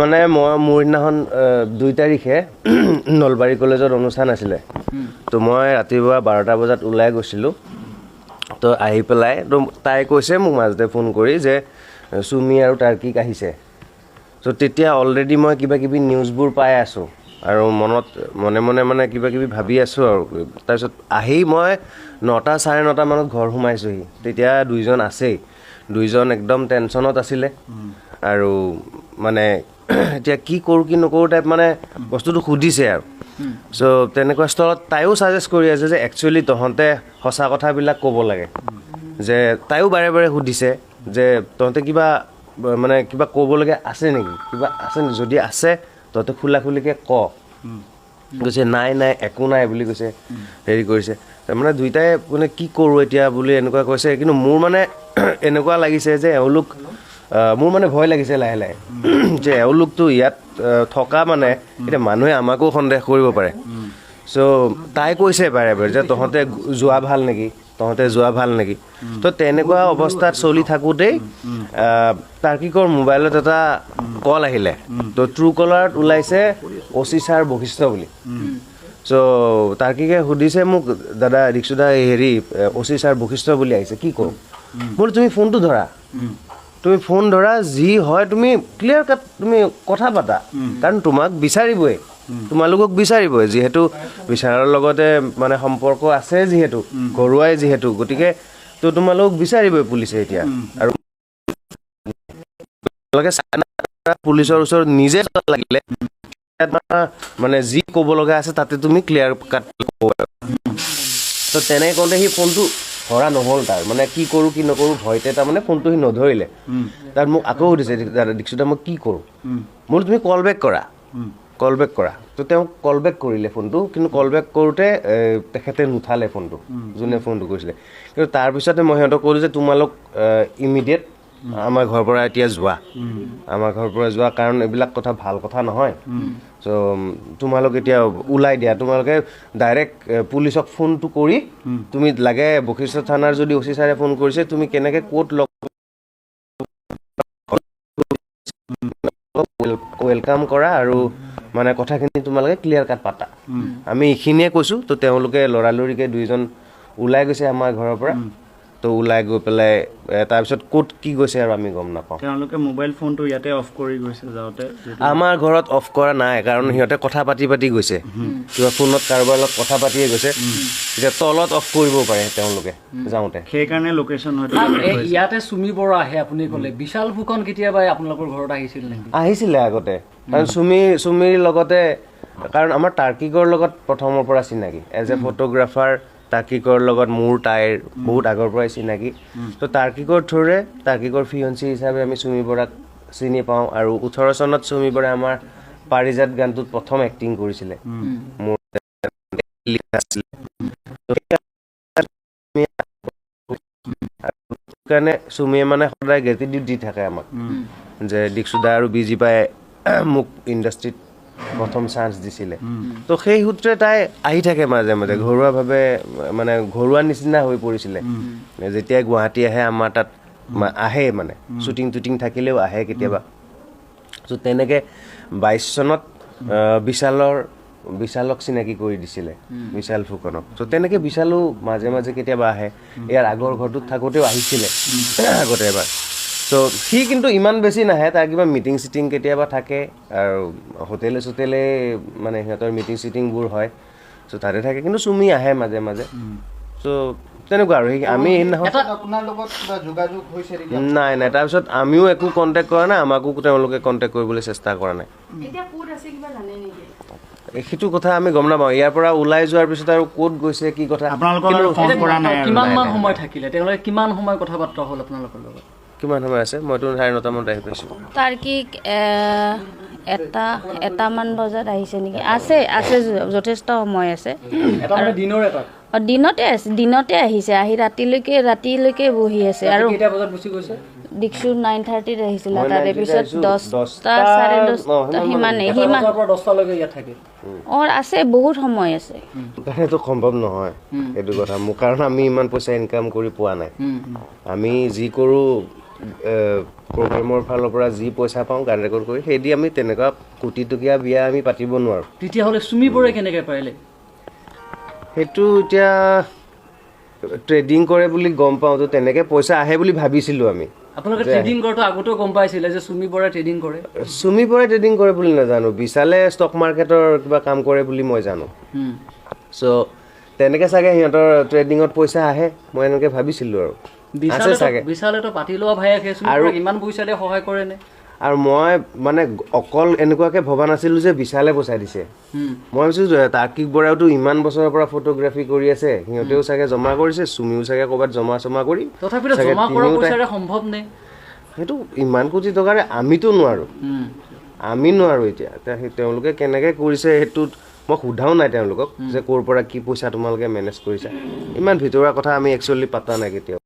মানে মই মোৰ দিনাখন 2 তাৰিখে নলবাৰী কলেজত অনুষ্ঠান আছিলে তো মই ৰাতিপুৱা 12টা বজাত ওলাই গৈছিলোঁ তো আহি পেলাই তো তাই কৈছে মোক মাজতে ফোন কৰি যে সুমি আৰু টাৰ্কিক আহিছে তো তেতিয়া অলৰেডি মই কিবা কিবি নিউজবোৰ পাই আছোঁ আৰু মনে মনে কিবা কিবি ভাবি আছোঁ আৰু তাৰপিছত আহি মই 9টা 9:30 মানত ঘৰ সোমাইছোঁহি তেতিয়া দুইজন আছেই দুইজন একদম টেনশ্যনত আছিলে আৰু মানে এতিয়া কি কৰোঁ কি নকৰোঁ টাইপ মানে বস্তুটো সুধিছে আৰু চ' তেনেকুৱা স্থলত তাইও ছাজেষ্ট কৰি আছে যে একচুৱেলি তহঁতে সঁচা কথাবিলাক ক'ব লাগে যে তাইও বাৰে বাৰে সুধিছে যে তহঁতে কিবা মানে কিবা ক'বলগীয়া আছে নেকি কিবা আছে নেকি যদি আছে তহঁতে খোলাখুলিকৈ ক কৈছে নাই একো নাই বুলি কৈছে হেৰি কৰিছে তাৰমানে দুইটাই মানে কি কৰোঁ এতিয়া বুলি এনেকুৱা কৈছে কিন্তু মোৰ মানে এনেকুৱা লাগিছে যে এওঁলোক মোৰ মানে ভয় লাগিছে লাহে লাহে যে এওঁলোকতো ইয়াত থকা মানে এতিয়া মানুহে আমাকো সন্দেহ কৰিব পাৰে চ' তাই কৈছে বাৰে বাৰে যে তহঁতে যোৱা ভাল নেকি তো তেনেকুৱা অৱস্থাত চলি থাকোঁতেই টাৰ্কিকৰ মোবাইলত এটা কল আহিলে তো ট্ৰু কলাৰত ওলাইছে অচি ছাৰ বশিষ্ঠ বুলি চ' টাৰ্কিকে সুধিছে মোক দাদা ৰিক্সুদা হেৰি অচি ছাৰ বশিষ্ঠ বুলি আহিছে কি কৰোঁ বোলো তুমি ফোনটো ধৰা তুমি ফোন ধৰা যি হয় তুমি ক্লিয়াৰ কাট তুমি কথা পাতা কাৰণ তোমাক বিচাৰিবই তোমালোকক বিচাৰিবই যিহেতু বিচাৰৰ লগতে মানে সম্পৰ্ক আছে যিহেতু ঘৰুৱাই যিহেতু গতিকে তো তোমালোক বিচাৰিবই পুলিচে এতিয়া আৰু পুলিচৰ ওচৰত নিজে লাগিলে মানে যি ক'ব লগা আছে তাতে তুমি ক্লিয়াৰ কাট ক'ব তো তেনেকৈ কওঁতে সি ফোনটো ধৰা নহ'ল তাৰ মানে কি কৰোঁ কি নকৰোঁ ভয়তে তাৰমানে ফোনটো সি নধৰিলে তাত মোক আকৌ সুধিছে দাদা দীক্ষিতা মই কি কৰোঁ মোৰ তুমি কল বেক কৰা তো তেওঁ কল বেক কৰিলে ফোনটো কিন্তু কল বেক কৰোঁতে তেখেতে নুঠালে ফোনটো যোনে ফোনটো কৰিছিলে কিন্তু তাৰপিছতে মই সিহঁতক ক'লোঁ যে তোমালোক ইমিডিয়েট আমাৰ ঘৰৰ পৰা এতিয়া যোৱা কাৰণ এইবিলাক কথা ভাল কথা নহয় চ' তোমালোক এতিয়া ওলাই দিয়া তোমালোকে ডাইৰেক্ট পুলিচক ফোনটো কৰি তুমি লাগে বশিষ্ঠ থানাৰ যদি অচি ছাৰে ফোন কৰিছে তুমি কেনেকৈ ক'ত লগ ৱেলকাম কৰা আৰু মানে কথাখিনি তোমালোকে ক্লিয়াৰ কাট পাতা আমি এইখিনিয়ে কৈছোঁ তো তেওঁলোকে লৰালৰিকৈ দুইজন ওলাই গৈছে আমাৰ ঘৰৰ পৰা তো ওলাই গৈ পেলাই তাৰপিছত ক'ত কি গৈছে আৰু আমি গম নাপাওঁ তেওঁলোকে মোবাইল ফোনটো ইয়াতে অফ কৰি গৈছে যাওঁতে আমাৰ ঘৰত অফ কৰা নাই কাৰণ সিহঁতে কথা পাতি গৈছে কিবা ফোনত কাৰোবাৰ লগত কথা পাতিয়ে গৈছে এতিয়া তলত অফ কৰিব পাৰে তেওঁলোকে যাওঁতে সেইকাৰণে লোকেশ্যন হয়তো ইয়াতে চুমি বৰা আহে আপুনি ক'লে বিশাল ফুকন কেতিয়াবা আপোনালোকৰ ঘৰত আহিছিল নেকি আহিছিলে আগতে কাৰণ চুমিৰ লগতে কাৰণ আমাৰ টাৰ্কিকৰ লগত প্ৰথমৰ পৰা চিনাকি এজ এ ফটোগ্ৰাফাৰ টাৰ্কিকৰ লগত মোৰ তাইৰ বহুত আগৰ পৰাই চিনাকি তো টাৰ্কিকৰ থ্ৰুৰে টাৰ্কিকৰ ফিয়ঞ্চি হিচাপে আমি চুমি বৰাক চিনি পাওঁ আৰু 18 চনত চুমি বৰাই আমাৰ পাৰিজাত গানটোত প্ৰথম এক্টিং কৰিছিলে মোৰ কাৰণে চুমিয়ে মানে সদায় গ্ৰেটিটিউড দি থাকে আমাক যে দীক্ষুদা আৰু বিজি পাই মোক ইণ্ডাষ্ট্ৰীত প্ৰথম চান্স দিছিলে তো সেই সূত্ৰে তাই আহি থাকে মাজে মাজে ঘৰুৱাভাৱে মানে ঘৰুৱা নিচিনা হৈ পৰিছিলে যেতিয়া গুৱাহাটী আহে আমাৰ তাত আহে মানে শ্বুটিং থাকিলেও আহে কেতিয়াবা ত' তেনেকৈ 22 চনত বিশালক চিনাকি কৰি দিছিলে বিশাল ফুকনক ত' তেনেকৈ বিশালো মাজে মাজে কেতিয়াবা আহে ইয়াৰ আগৰ ঘৰটোত থাকোঁতেও আহিছিলে আগতে এবাৰ চ' সি কিন্তু ইমান বেছি নাহে তাৰ কিবা মিটিং চিটিং কেতিয়াবা থাকে আৰু হোটেলে মানে সিহঁতৰ মিটিং চিটিংবোৰ হয় চ' তাতে থাকে কিন্তু চুমি আহে মাজে মাজে চ' তেনেকুৱা আৰু আমি নাই তাৰপিছত আমিও একো কণ্টেক্ট কৰা নাই আমাকো তেওঁলোকে কণ্টেক্ট কৰিবলৈ চেষ্টা কৰা নাই সেইটো কথা আমি গম নাপাওঁ ইয়াৰ পৰা ওলাই যোৱাৰ পিছত আৰু ক'ত গৈছে কি কথা কিমান সময় থাকিলে তেওঁলোকে কিমান সময় কথা বাৰ্তা হ'ল আপোনালোকৰ লগত কিমান সময় আছে মইতো 9:30 মানত আহি পাইছোঁ টাৰ্কিক এটামান বজাত আহিছে নেকি আছে যথেষ্ট সময় আছে দিনতে আহিছে আহি ৰাতিলৈকে বহি আছে আৰু দীক্ষু 9:30 আহিছিল তাৰে পিছত 10টা 10:30 সিমানে আছে বহুত সময় আছে সেইটো সম্ভৱ নহয় এইটো কথা মোৰ কাৰণ আমি ইমান পইচা ইনকাম কৰি পোৱা নাই আমি যি কৰোঁ প্ৰগ্ৰেমৰ ফালৰ পৰা যি পইচা পাওঁ গান ৰেকৰ্ড কৰি সেইদি আমি তেনেকুৱা কোটিটকীয়া বিয়া আমি পাতিব নোৱাৰোঁ তেতিয়াহ'লে চুমি বৰে কেনেকৈ পাৰিলে সেইটো এতিয়া ট্ৰেডিং কৰে বুলি গম পাওঁ তো তেনেকৈ পইচা আহে বুলি ভাবিছিলোঁ আমি আপোনালোকে ট্ৰেডিং কৰাটো আগতেও গম পাইছিলে যে চুমি বৰাই ট্ৰেডিং কৰে চুমি বৰাই ট্ৰেডিং কৰে বুলি নাজানো বিশালে ষ্টক মাৰ্কেটৰ কিবা কাম কৰে বুলি মই জানো চ' তেনেকৈ চাগে সিহঁতৰ ট্ৰেডিঙত পইচা আহে মই এনেকৈ ভাবিছিলোঁ আৰু আছে চাগে বিশালেতো পাতি লোৱা ভায়েকে আৰু ইমান পইচালে সহায় কৰেনে আৰু মই মানে অকল এনেকুৱাকৈ ভবা নাছিলোঁ যে বিশালে পইচা দিছে মই ভাবিছোঁ তাৰ্কিক বৰাইতো ইমান বছৰৰ পৰা ফটোগ্ৰাফী কৰি আছে সিহঁতেও চাগে জমা কৰিছে চুমিও চাগে ক'ৰবাত জমা কৰি তথাপিতো জমা কৰা পইচাৰে সম্ভৱ নে সেইটো ইমান কোটি টকাৰে আমিতো নোৱাৰোঁ আমি নোৱাৰোঁ এতিয়া তেওঁলোকে কেনেকৈ কৰিছে সেইটোত মই সোধাও নাই তেওঁলোকক যে ক'ৰ পৰা কি পইচা তোমালোকে মেনেজ কৰিছা ইমান ভিতৰুৱা কথা আমি একচুৱেলি পাতা নাই কেতিয়াও